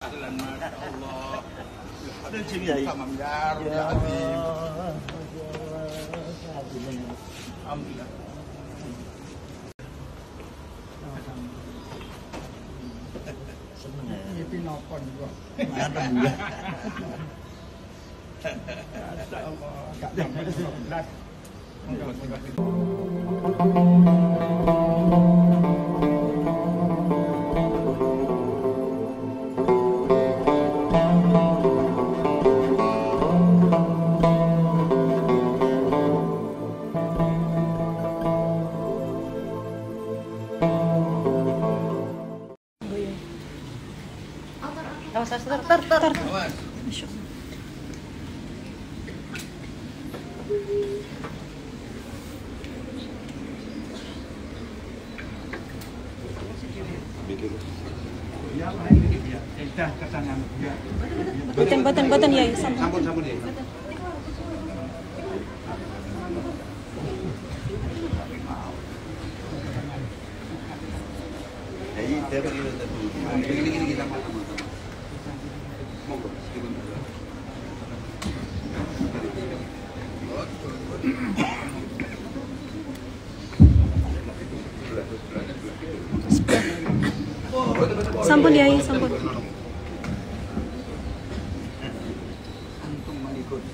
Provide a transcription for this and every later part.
Masya Allah. Ada sini ya. Alhamdulillah. Itu nopon gua. Ada juga. Masya Allah. Gak sampai 12. Ter. Ya, ini dia. Dah ke sana. Batan ya. Sampun ya. Jadi saya begini kita sama-sama. Monggo. Sampun ya, sampun. Antum mengikut.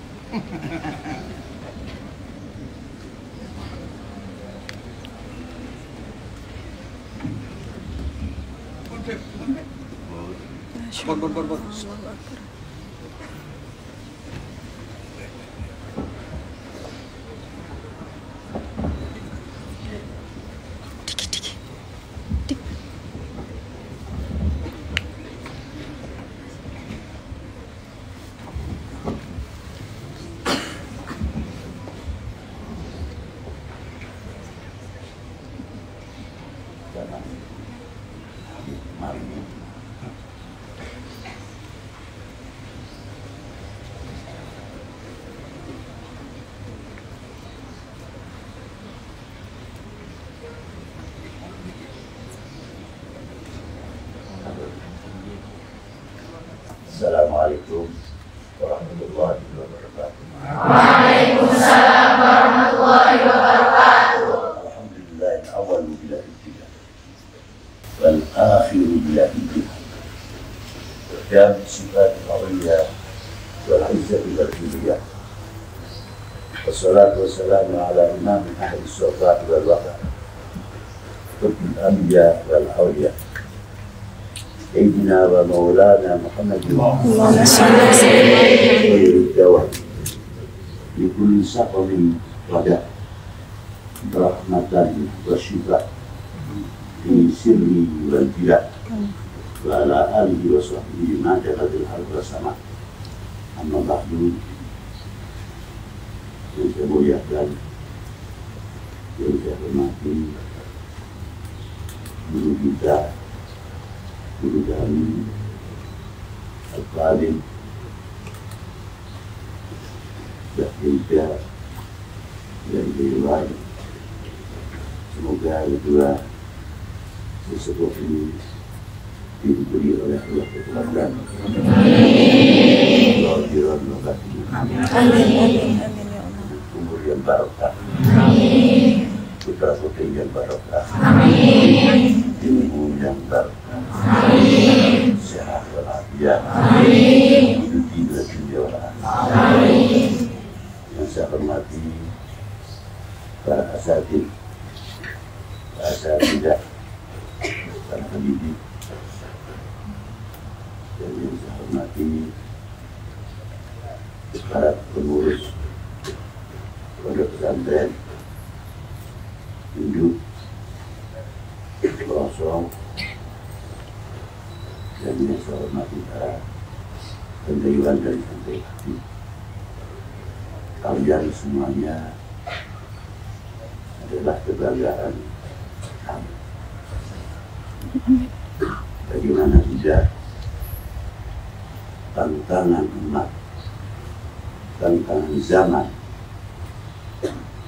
Bon. Assalamualaikum warahmatullahi wabarakatuh. Waalaikumsalam warahmatullahi wabarakatuh. Alhamdulillah awal bila ibtidah wal akhir bila ibtidah. Dan sifat awaliyah wal izzah wal kibriyah. Wassalatu wassalamu ala imam ahli sofat wal waqar Qutbul anbiya wal awliya Sayyidina wa maulana Muhammad Allahumma shalli alaihi wa Likul saqamin wada rahmatan wa syifa Fi sirri wal bila Wa ala alihi wa sahbihi ma'adalatil halqa sama Amma ba'du Yang saya muliakan Yang saya hormati Guru kita Guru kami Al-Qadim Dahilka dan Dewan. Semoga kedua sesepuh ini diberi oleh Allah kekuatan. Amin. Umur yang barokah. Putra putri yang barokah. Ilmu yang barokah. Sehat walafiat. Hidup di dunia wal akhirah. Yang saya hormati para asatidz, para pendidik, dan yang saya hormati para pengurus pondok pesantren, induk, pelosok, dan yang saya hormati para pendayuan dari santai hati. Kalian semuanya adalah kebanggaan kami. Bagaimana tidak tantangan umat, tantangan zaman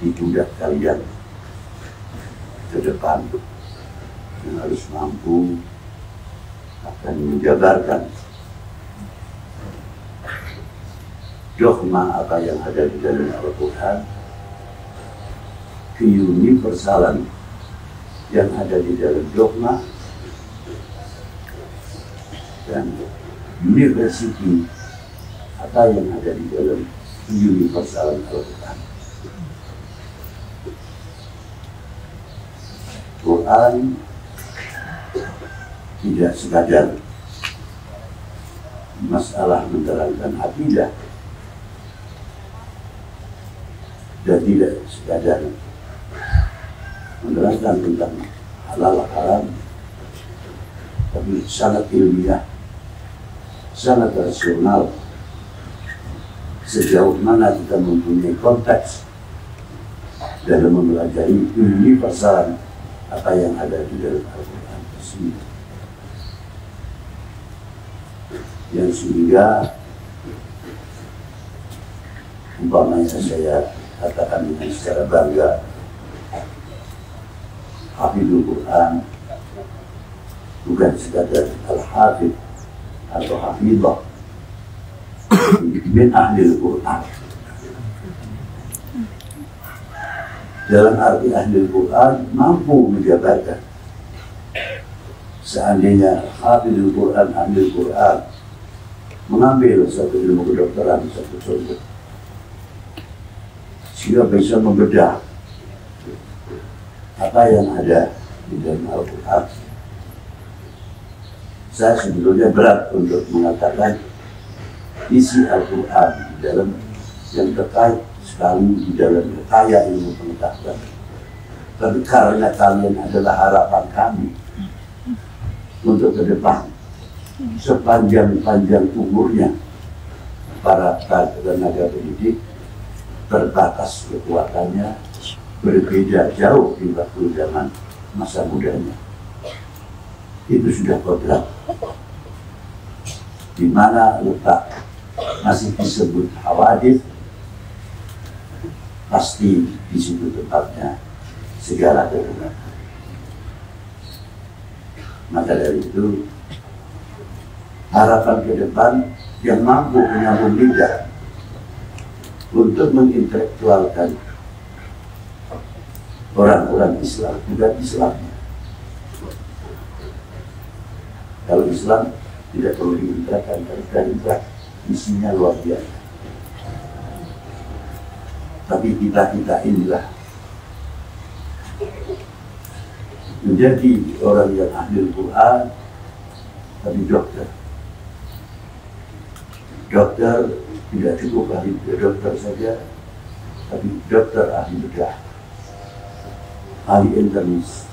di pundak kalian ke depan yang harus mampu akan menjabarkan dogma apa yang ada di dalam Al-Quran, keuniversalan yang ada di dalam dogma, dan university apa yang ada di dalam keuniversalan Al-Quran. Quran tidak sekadar masalah menerangkan akidah, dan tidak sekadar menerangkan tentang halal haram, tapi sangat ilmiah, sangat rasional. Sejauh mana kita mempunyai konteks dalam mempelajari universalan apa yang ada di dalam Al-Quran tersebut, yang sehingga umpamanya saya katakan dengan secara bangga, Hafidul Quran bukan sekadar Al-Hafidh atau Hafidhah, min ahlil Quran. Dalam arti ahlil Quran mampu menjabarkan. Seandainya Hafidhul Quran, ahlil Quran mengambil satu ilmu kedokteran, satu contoh, sehingga bisa membedah apa yang ada di dalam Al-Quran. Saya sebetulnya berat untuk mengatakan isi Al-Quran di dalam yang terkait sekali di dalam kaya ilmu pengetahuan. Tapi karena kalian adalah harapan kami untuk ke depan, sepanjang-panjang umurnya para tenaga pendidik, terbatas kekuatannya, berbeda jauh di waktu zaman masa mudanya. Itu sudah kodrat. Di mana letak masih disebut hawadith, pasti di situ tempatnya segala kekuatan. Maka dari itu, harapan ke depan yang mampu menyambung lidah untuk mengintelektualkan orang-orang Islam, bukan Islamnya. Kalau Islam tidak perlu diintelektualkan, karena isinya luar biasa. Tapi kita inilah menjadi orang yang ahli Quran, tapi dokter. Dokter tidak cukup ahli dokter saja, tapi dokter ahli bedah, ahli internis,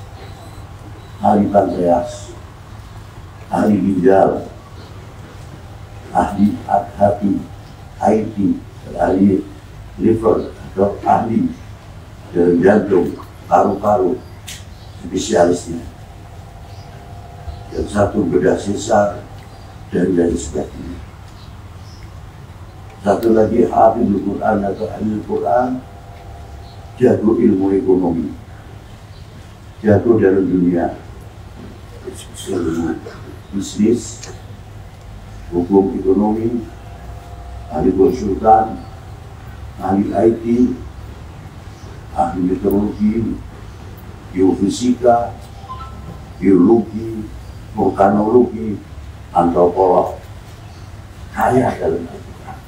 ahli pankreas, ahli ginjal, ahli hati, IT, ahli liver, atau ahli dalam jantung, paru-paru, spesialisnya. Yang satu bedah sesar dan lain sebagainya. Satu lagi hafidhul Quran atau ahli Quran, jago ilmu ekonomi, jago dalam dunia bisnis, hukum ekonomi, ahli konsultan, ahli IT, ahli meteorologi, geofisika, geologi, vulkanologi, antropolog, kaya dalam Al-Quran.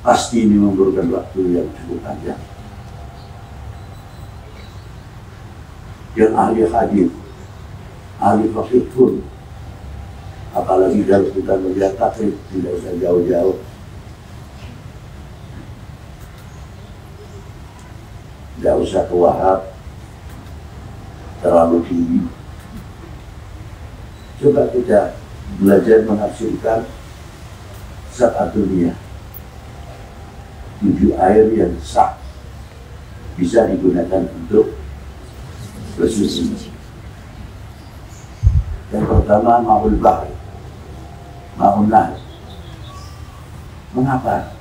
Pasti ini memerlukan waktu yang cukup panjang. Yang ahli hadis, ahli fikih pun, apalagi kalau kita melihat takrib, tidak usah jauh-jauh. Tidak usah ke Wahab, terlalu tinggi. Coba kita belajar menafsirkan saat dunia. 7 air yang sah bisa digunakan untuk bersuci. Yang pertama, ma'ul bahri, ma'ul nahr. Mengapa?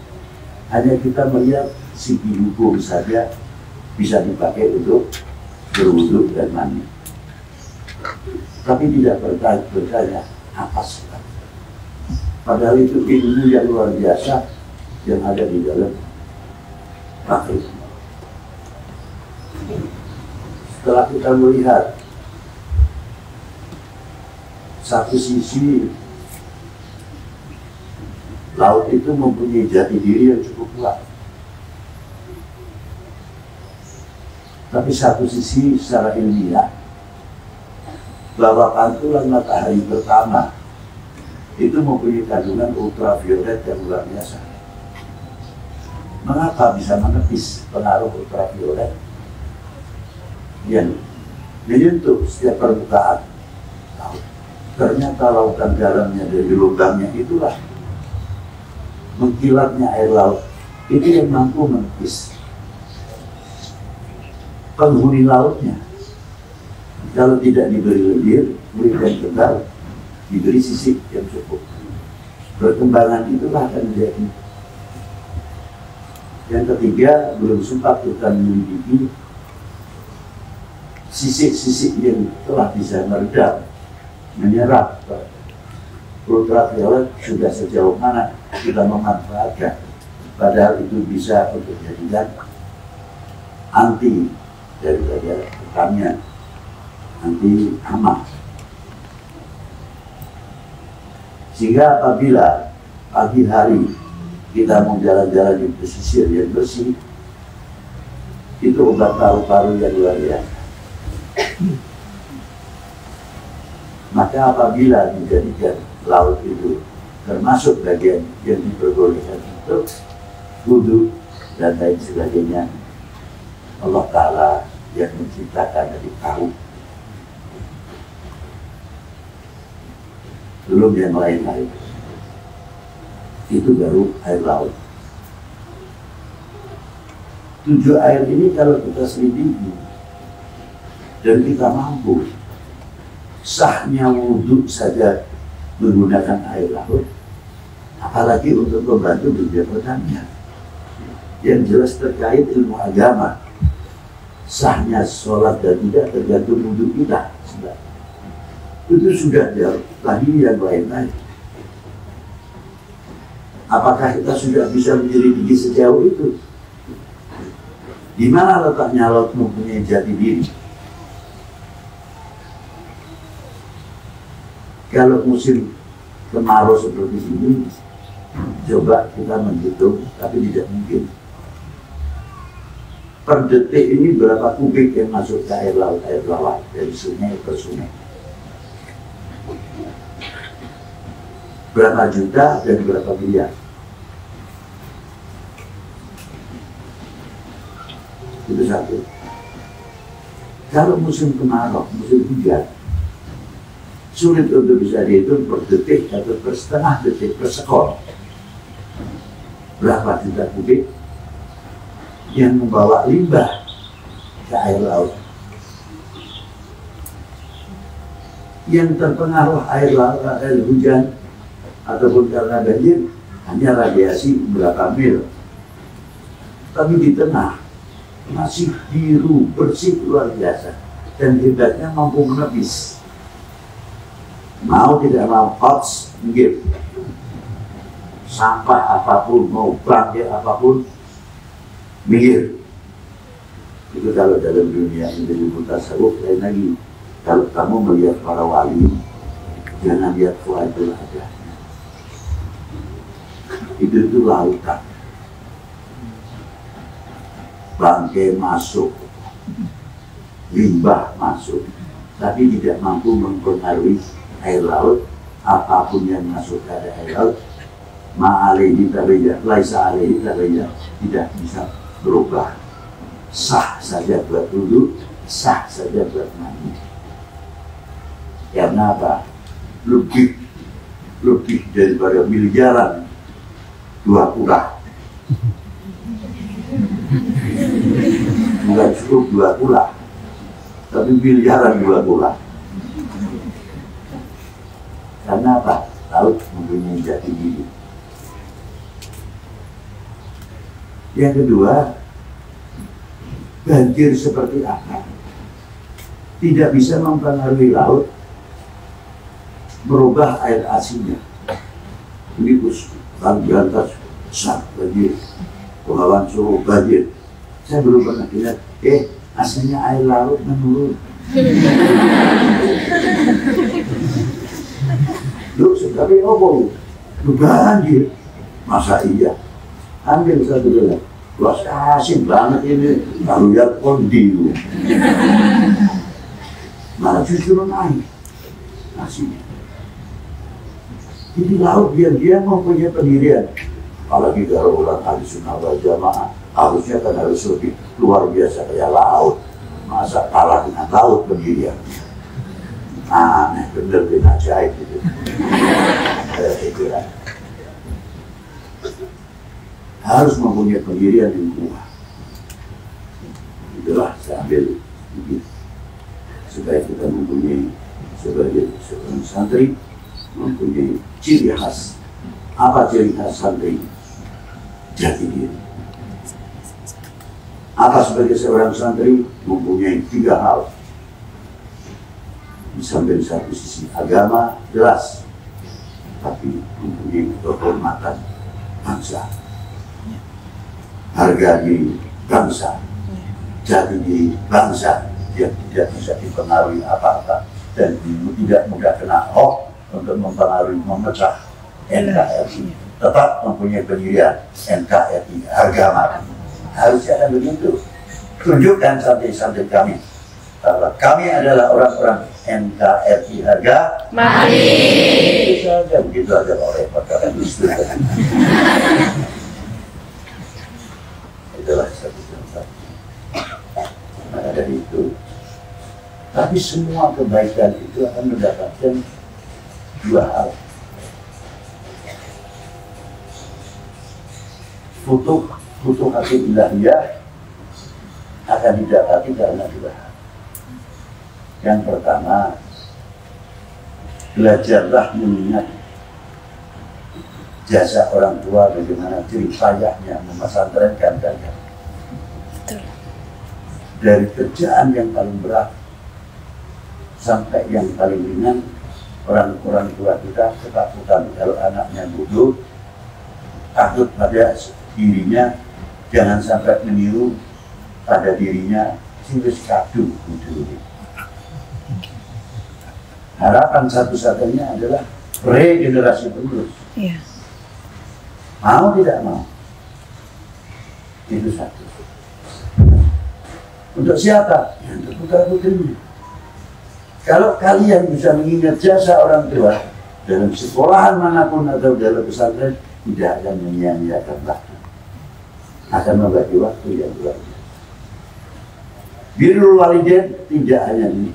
Hanya kita melihat segi hukum saja bisa dipakai untuk berwudu dan mandi. Tapi tidak bertanya apa sebab. Padahal itu ilmu yang luar biasa yang ada di dalam makhluk. Setelah kita melihat satu sisi laut itu mempunyai jati diri yang cukup kuat, tapi satu sisi secara ilmiah bahwa pantulan matahari pertama itu mempunyai kandungan ultraviolet yang luar biasa. Mengapa bisa menepis pengaruh ultraviolet yang menyentuh setiap permukaan laut? Ternyata lautan dalamnya dari lubangnya itulah mengkilatnya air laut itu yang mampu menepis penghuni lautnya. Kalau tidak diberi lendir, kulit yang tebal, diberi sisik yang cukup, perkembangan itulah akan menjadi. Yang ketiga, belum sempat kita menyelidiki sisik-sisik yang telah bisa meredam, menyerap ultraviolet sudah sejauh mana kita memanfaatkan, padahal itu bisa untuk jadikan anti daripada pertanian, anti hama. Sehingga apabila pagi hari kita mau jalan-jalan di pesisir yang bersih, itu obat paru-paru yang luar biasa. Maka apabila dijadikan laut itu termasuk bagian yang diperbolehkan untuk wudhu dan lain sebagainya, Allah Ta'ala yang menciptakan dari tahu, belum yang lain-lain, itu baru air laut. 7 air ini kalau kita selidiki dan kita mampu sahnya wudhu saja menggunakan air laut, apalagi untuk membantu dunia pertanian. Yang jelas terkait ilmu agama, sahnya sholat dan tidak tergantung wudhu kita. Itu sudah jauh lagi yang lain-lain. Apakah kita sudah bisa menyelidiki sejauh itu? Di mana letaknya laut mempunyai jati diri? Kalau musim kemarau seperti ini, coba kita menghitung, tapi tidak mungkin. Per detik ini berapa kubik yang masuk ke air laut dari sungai ke sungai? Berapa juta dan berapa miliar? Itu satu. Kalau musim kemarau, musim hujan, sulit untuk bisa dihitung per detik atau per setengah detik, per sekon. Berapa juta kubik yang membawa limbah ke air laut? Yang terpengaruh air hujan ataupun karena banjir hanya radiasi berapa mil, tapi di tengah masih biru bersih luar biasa dan hebatnya mampu menepis. Mau tidak mau hots mungkin sampah apapun, mau bangkai apapun minggir. Itu kalau dalam dunia ilmu tasawuf. Lain lagi kalau kamu melihat para wali, jangan lihat wajah aja. Itu lautan, bangkai masuk, limbah masuk, tapi tidak mampu mempengaruhi air laut. Apapun yang masuk ke air laut, ma'alaihi tabayya, laisa alaihi tabayya, tidak bisa berubah. Sah saja buat wudhu, sah saja buat mandi. Karena apa? Lebih daripada miliaran dua kurah. Bukan cukup dua kurah, tapi miliaran dua kurah. Karena apa? Laut mempunyai jati diri. Yang kedua, banjir seperti apa? Tidak bisa mempengaruhi laut, merubah air asinnya. ini kan berantas besar banjir, Bengawan Solo banjir. Saya belum pernah lihat, asalnya air laut menurun. Loh, tapi lu banjir, masa iya? Ambil satu gelas, luas asin banget ini, lalu ya kondi. Malah justru naik nasinya. Jadi laut dia mempunyai pendirian. Apalagi kalau orang ahli sunnah wal jamaah, harusnya kan harus lebih luar biasa kayak laut. Masa kalah dengan laut pendirian? Aneh, bener dan ajaib gitu. Itu kan. Harus mempunyai pendirian yang kuat. Itulah saya ambil sedikit supaya kita mempunyai sebagai seorang santri mempunyai ciri khas. Apa ciri khas santri? Jati diri. Apa sebagai seorang santri mempunyai 3 hal. Di samping satu sisi agama jelas, tapi mempunyai kehormatan bangsa, harga diri bangsa, jati diri bangsa yang tidak bisa dipengaruhi apa-apa dan tidak mudah kena hoax untuk mempengaruhi memecah NKRI. Tetap mempunyai pendirian NKRI harga mati. Harusnya kan begitu. Tunjukkan santri-santri kami bahwa kami adalah orang-orang NKRI harga mati. Itu saja, begitu aja kalau repot kalian disuruh. Itulah satu contoh. Maka dari itu, tapi semua kebaikan itu akan mendapatkan 2 hal. Futuh hati ilahiyah akan didapati karena 2 hal. Yang pertama, belajarlah mengingat jasa orang tua, bagaimana jerih payahnya memesantrenkan kalian. Dari kerjaan yang paling berat sampai yang paling ringan, orang tua kita ketakutan kalau anaknya bodoh, takut pada dirinya, jangan sampai meniru pada dirinya, sehingga kadu bodoh. Harapan satu-satunya adalah regenerasi penerus. Iya. Mau tidak mau, itu satu. Untuk siapa? Ya, untuk putra-putrinya. Kalau kalian bisa mengingat jasa orang tua dalam sekolahan manapun atau dalam pesantren, tidak akan menyia-nyiakan waktu, akan membagi waktu yang luar biasa. Birrul walidain tidak hanya di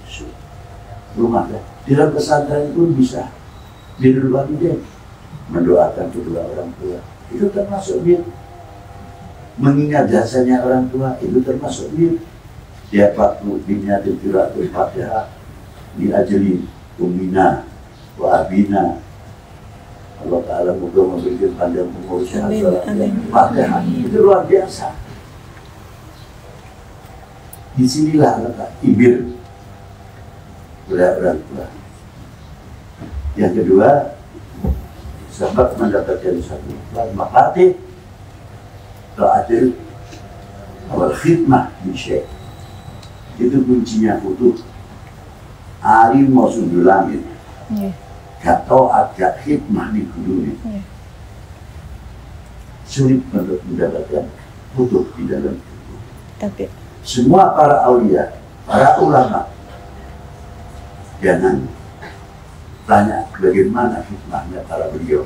rumah, di dalam pesantren pun bisa. Birrul walidain, mendoakan kedua orang tua, itu termasuk bir. Mengingat jasanya orang tua, itu termasuk bir. Tiap waktu binyatil qiraatul Fatihah diajeli ummina wa abina. Allah Ta'ala moga memberikan panjang umur sehat Fatihah, itu luar biasa. Disinilah letak ibir orang tua. Yang kedua, sebab mendapatkan satu makati ta'adil awal khidmah di syekh. Itu kuncinya utuh. Ari mau sundul langit, gak taat, gak khidmah di dunia, sulit untuk mendapatkan utuh di dalam hidup. Tapi Semua para aulia, para ulama, jangan tanya bagaimana khidmahnya para beliau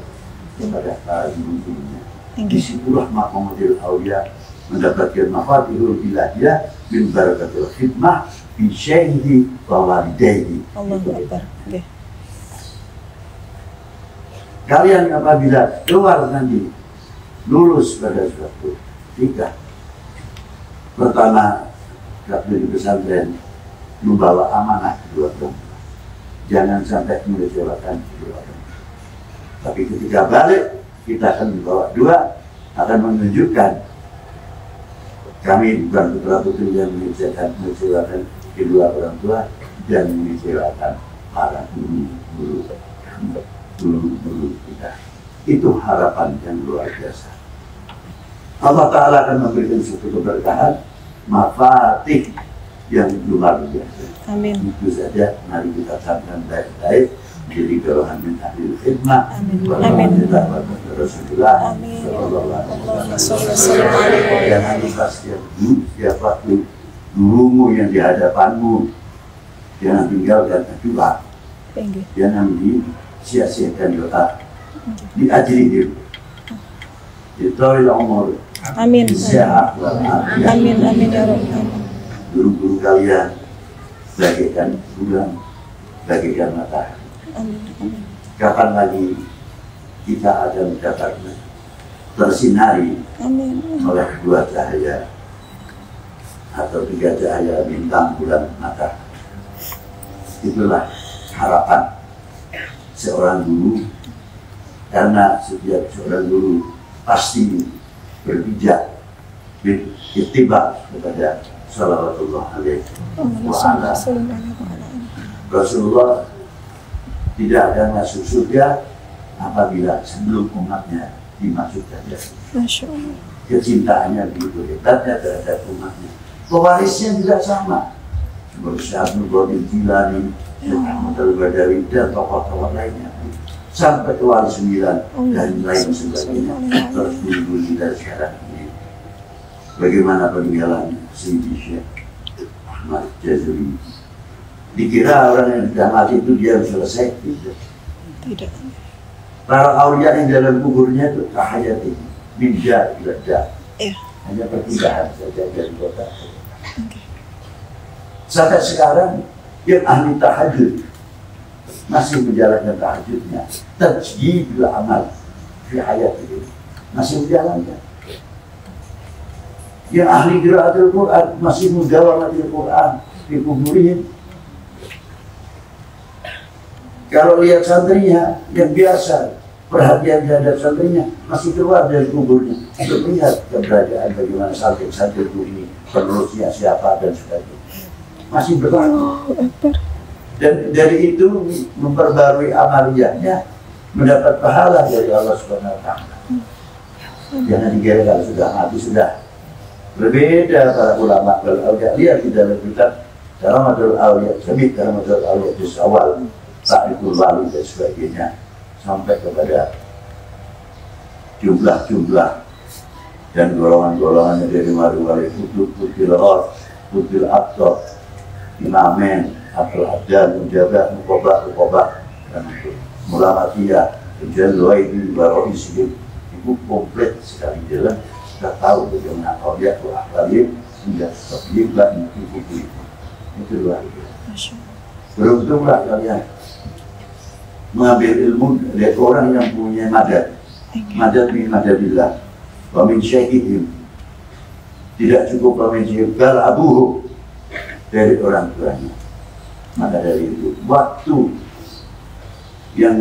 kepada para guru-gurunya. Disitulah maqamatul aulia mendapatkan mafatihul ilahiyah min barakatil khidmah bi syaihi wa walidayhi. Allahu Akbar. Okay. Kalian apabila keluar nanti lulus pada suatu ketika pertama di pesantren membawa amanah kedua orang, jangan sampai mengecewakan kedua orang. Tapi ketika balik kita akan membawa 2, akan menunjukkan kami bukan putra putri yang mengecewakan kedua orang tua dan mengecewakan para guru kita. Itu harapan yang luar biasa. Allah Ta'ala akan memberikan suatu keberkahan, mafatih yang luar biasa. Amin. Itu saja, mari kita camkan baik-baik menjadi golongan min ahlil khidmah. Amin. Rasulullah. Amin. Jangan lupa setiap waktu gurumu yang di hadapanmu, jangan tinggalkan doa, jangan sia-siakan doa. Diajrihim Ditolil umur. Amin. Sehat walafiat. Amin. Amin ya Rabbal. Guru-guru kalian bagaikan bulan, bagaikan matahari. Amin. Amin. Kapan lagi kita akan mendapatnya tersinari Amin. oleh dua cahaya atau tiga cahaya bintang, bulan, matahari? Itulah harapan seorang guru, karena setiap seorang guru pasti berpijak ittiba kepada salawatullah alaihi wa ala. Rasulullah tidak akan masuk surga apabila sebelum umatnya dimasukkan surga. Masya Allah. Kecintaannya begitu hebatnya terhadap umatnya. Pewarisnya juga sama, seperti Syekh Abdul Qadir Jilani, Syekh Ahmad Al-Badawi dan tokoh-tokoh lainnya, sampai ke wali 9 dan lain sebagainya. Terus dulu kita sekarang ini, bagaimana peninggalan Sayyidi Syekh Ahmad Jazuli? Dikira orang yang sudah mati itu dia selesai. Tidak. Para aulia yang dalam kuburnya itu tahayati minja ibadah, hanya perpindahan saja dari kota. Sampai sekarang yang ahli tahajud masih menjalankan tahajudnya, tajjidul amal fi hayat ini masih menjalankan. Yang ahli qiraatul Quran masih mudawamatul Quran di kuburnya. Kalau lihat santrinya yang biasa, perhatian terhadap santrinya masih keluar dari kuburnya untuk melihat keberadaan bagaimana santri-santri ini, penerusnya siapa dan sebagainya. Masih berlaku. Dan dari itu memperbarui amaliyahnya, mendapat pahala dari Allah Subhanahu wa Ta'ala. Jangan dikira kalau sudah mati sudah. Berbeda para ulama al-awliya. Lihat di dalam kitab Karamatul Awliya, Semit Karamatul Awliya di awal, Sa'idul Wali dan sebagainya, sampai kepada jumlah-jumlah dan golongan-golongannya dari wali-wali Kutub, Kutbil Ros, Kutbil Abdo, Imamen, Abdul Haddad, Mujabah, Mukobah, dan Mulamatiyah, Jalwaidi, Baro'isi, itu komplit sekali jalan. Kita tahu bagaimana awliya wa ahbalim hingga tabiiblah itu. Itu luar biasa. Beruntunglah kalian mengambil ilmu dari orang yang punya madad. Madad min madadillah wa min syaihihim. Tidak cukup wa min syaihihim bal abuhu, dari orang tuanya. Maka dari itu waktu yang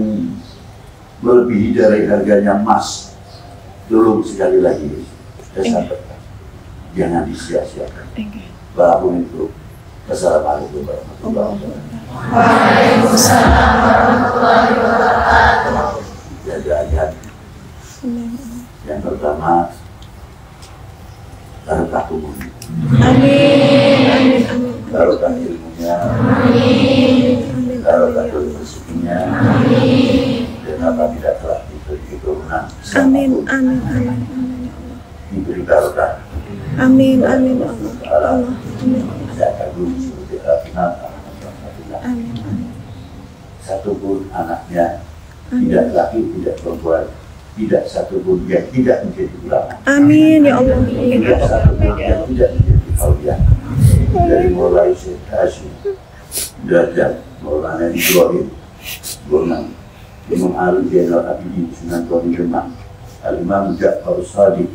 melebihi dari harganya emas, tolong sekali lagi saya sampaikan, jangan disia-siakan. Walaupun itu. Assalamualaikum warahmatullahi wabarakatuh. Waalaikumsalam warahmatullahi wabarakatuh. Jaga-jaga. Yang pertama, barokah tubuhnya. Amin. Barokah ilmunya. Barokah rezekinya. Dan apabila telah diberi keturunan, Amin. diberi barokah. Amin. Amin. Saya kagum seperti Rabbina. Amin. Satu pun anaknya tidak laki, tidak perempuan, tidak satu pun yang tidak menjadi ulama. Amin ya Allah. Tidak satu pun yang tidak menjadi auliya. Dari mulai Syekh Hashim, Derajat, Maulana Ibrahim, Gurnam, Imam Ali Zainal Abidin, Sunan Koni Demak, Al-Imam Ja'far Shadiq,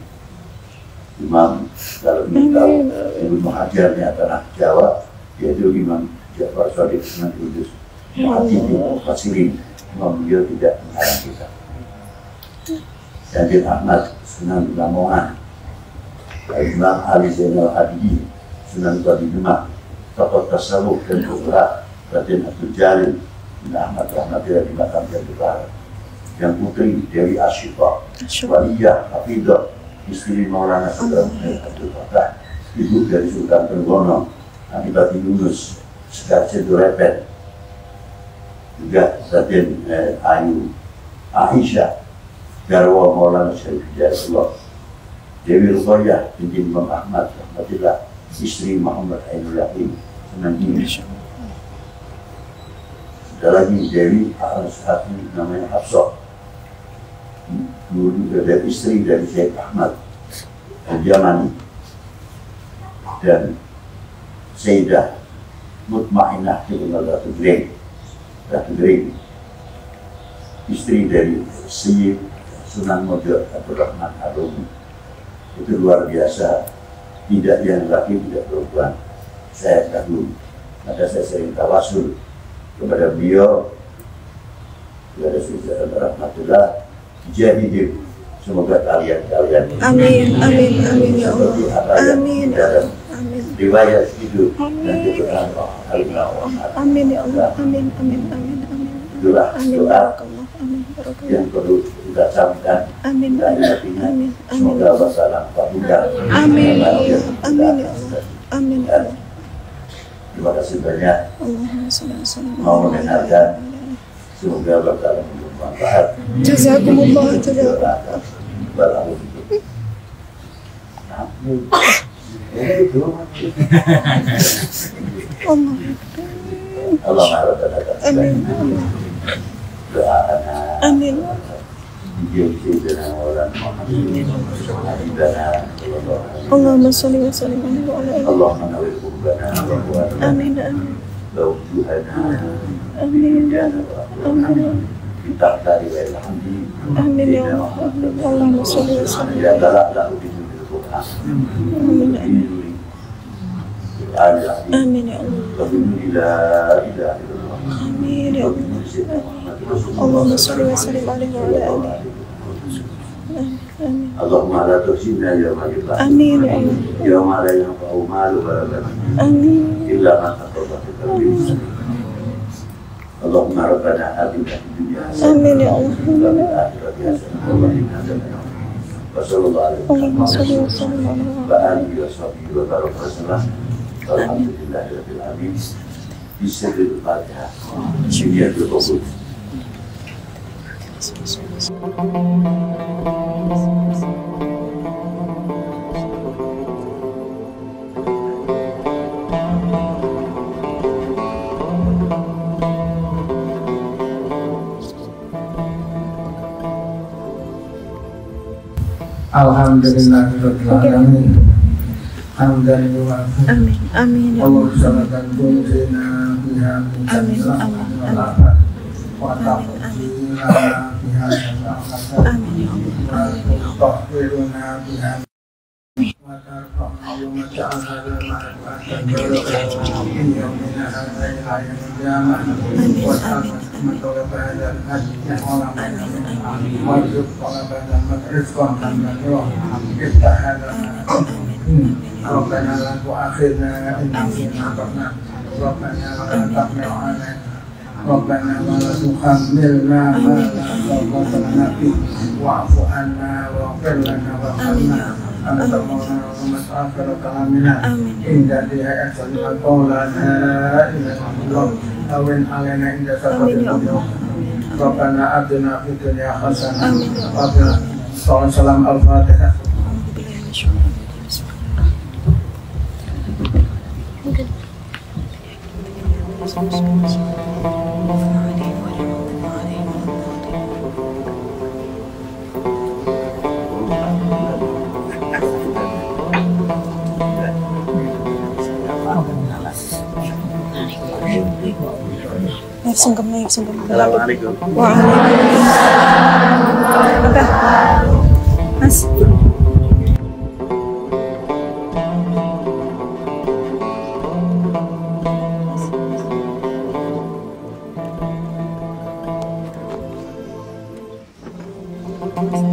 Imam, kalau kita tahu Ibnu Hajarnya tanah Jawa, yaitu Imam Ja'far Shadiq, Sunan Kudus, Muhammad Fasirin. Imam beliau tidak mengarang kita. Syekh Ahmad, Sunan Lamongan, Imam Ali Zainal Abidin, Sunan Koni Demak, tokoh tasawuf dan fuqaha, Raden Abdul Jalil bin Ahmad Rahmatullah di makam Jabal. yang putri Dewi Asyifa, Waliyah Hafidah, istri Maulana Sultan Abdul Fattah, ibu dari Sultan Trenggono, Adipati Yunus, Sekar Sedurepen, juga Raden Ayu Aisyah, Garwa Maulana Syarif Hidayatullah, Dewi Ruqayyah binti Imam Ahmad Rahmatillah, istri Muhammad Ainul Yakin, Semandini. Ada lagi Dewi Hati namanya Hafsah, dulu dari istri dari Syekh Ahmad Al-Yamani, dan Sayyidah Mutmainah dikenal Ratu Greng, istri dari Syekh Sunan Model Abdul Rahman Arumi. Itu luar biasa, tidak yang laki tidak perempuan. Saya kagum, maka saya sering tawasul kepada beliau, kepada Sultan Rahmatullah, jahidin, semoga kalian Amin, amin, amin ya Allah. seperti apa yang Amin, di dalam amin. riwayat hidup dan Amin. Quran Amin ya Allah. Amin, amin, amin, amin. itulah Amin, doa barakallah. Amin, barakallah. yang perlu kita camkan. Amin, Kita amin, ingat-ingat, amin, semoga Allah salam kabulkan. amin, amin ya Allah. Amin ya Allah. Terima kasih banyak Allahumma shalli wa sallim mau mendengarkan. Semoga Allah salam bermanfaat. Jazakumullah, jazakumullah. Allah. Allah Maha Amin. doa anak Amin. Allahumma shalli wa sallim alaihi wa ala alihi. Allahumma nawwir qulubana wa Amin, amin. lawjuhana Amin. Amin. kita dari alhamdi Amin ya Allah. Allahumma shalli wa sallim. ya galak lahu di Quran Amin, amin. Alhamdulillah Amin ya Allah. la ilaha illallah Amin ya Allah. Allahumma shalli wa sallim alaihi wa ala alihi. Amin. Allahumma la tuhsinna yawma yub'ats Amin ya Allah. yawma la yanfa'u malu wa la banun Amin. illa man taqabbala qalbi. Allahumma rabbana atina fid dunya Amin ya Allah. wa fil akhirati hasanah wa qina adzabannar. Wa sallallahu alaihi Allahumma shalli wa wa sallim alaihi wa wa alihi wa sahbihi wa baraka wa sallam. Alhamdulillahi rabbil alamin. Bismillahil Fatihah. Bismillahil Qabul. Alhamdulillahirabbil alamin. Hamdan yuwafi. Amin. Amin ya Allah Allah. salatan kunzina biha min Amin, jamil amin, rahmat wa amin. taqdina biha syafa'atan Amin ya Allah. wa tahfiruna biha wa tarfa'na yawma ja'alna al-ma'rifatan min yawmina hadha ila yawmil qiyamah wa ta'ala talaba hadha al-hajj wa talaba hadha al-rizqa iftah hadha ربنا لا تؤاخذنا إن نسينا أخطأنا ربنا ولا تحمل علينا ربنا ولا تحملنا ما لا طاقة لنا به واعف عنا واغفر لنا وارحمنا أنت مولانا ومن آخر كلامنا إن تهديها أحسن القول لا إله إلا الله أوين علينا إن سفر اليوم ربنا آتنا في الدنيا حسنة وقنا صلى الله عليه الفاتحة. Naik sungkem, naik sungkem. Assalamualaikum. Waalaikumsalam. Udah. Mas. Mas.